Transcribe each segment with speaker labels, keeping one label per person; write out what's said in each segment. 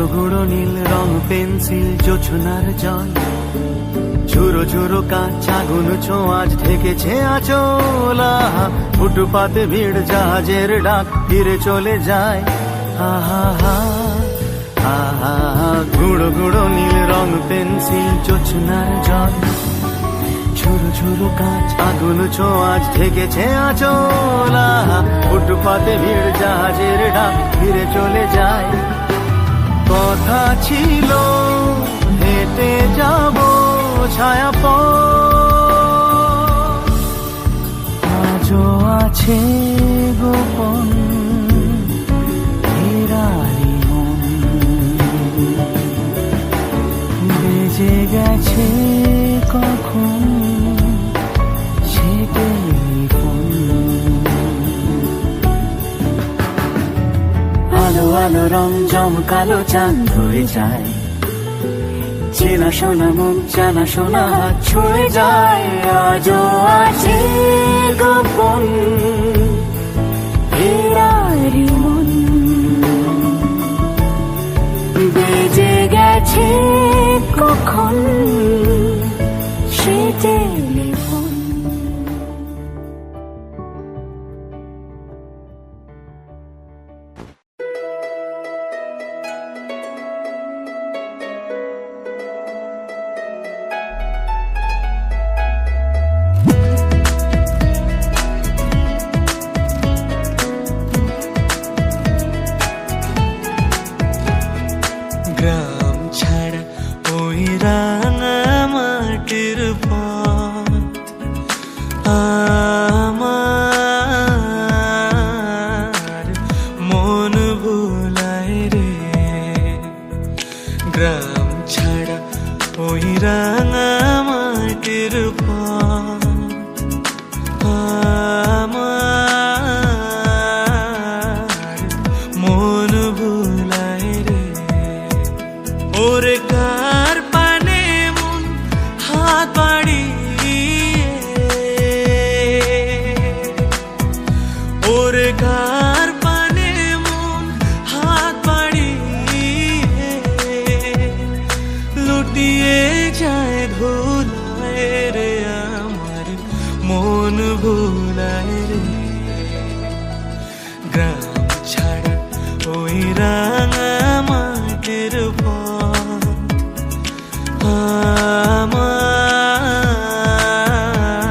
Speaker 1: গুঁড়ো গুঁড়ো নীল রং পেন্সিল জোছনার জল, ঝুরো ঝুরো কাঁচ আগুন ছোঁয়াজ ঢেকেছে আচলা। ফুটপাতে ভিড় জাহাজের ডাক ফিরে চলে যায়। আহা হা আহা, গুঁড়ো গুঁড়ো নীল রং পেন্সিল জোছনার জল, ঝুরো ঝুরো কাঁচ আগুন ছোঁয়াজ ঢেকেছে আচলা। ফুটপাতে ভিড় জাহাজের ডাক ফিরে চলে যায়। কথা ছিল হেঁটে যাব ছায়া পথ, আজও আছে গোপন ফেরারি মন। বেজে গেছে কখন সে টেলিফোন। আলো আলো রং জমকালো চাঁদ ধরে যায়, চেনা শোনা মুখ জানা শোনা হাত ছুঁয়ে যায়। আজও আছে গোপন ফেরারি মন। বেজে গেছে কখন সে টেলিফোন।
Speaker 2: গ্রাম ছাড়া ওই রাঙা মাটির পথ আমার মন ভুলায় রে। গ্রাম ছাড়া ওই রাঙা মাটির পথ আমার মন ভুলায় রে। ওরে কার পানে মন হাত বাড়িয়ে, ওরে কার পানে মন হাত বাড়িয়ে লুটিয়ে যায় ধুলায় রে। আমার মন ভুলায় রে। গ্রাম ছাড়া ওই রাঙা মাটির পথ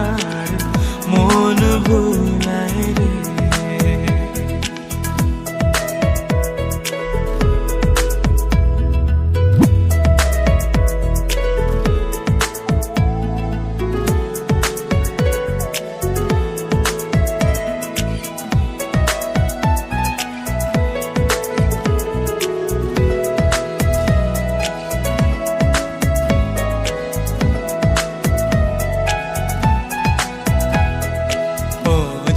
Speaker 2: আমার মন ভুলায় রে।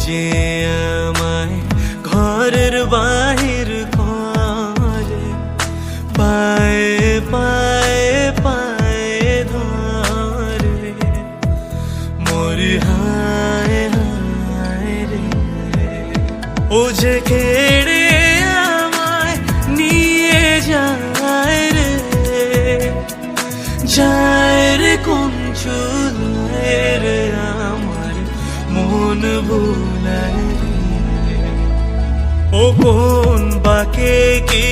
Speaker 2: যে আমায় ঘরের বাহির করে, পায়ে পায়ে পায়ে ধরে, মরি হায় হায় রে। ও যে কেড়ে আমায় নিয়ে যায় রে, যায় রে কোন চুলায় রে। আমার মন ভুলায় রে। ও কোন বাকে কি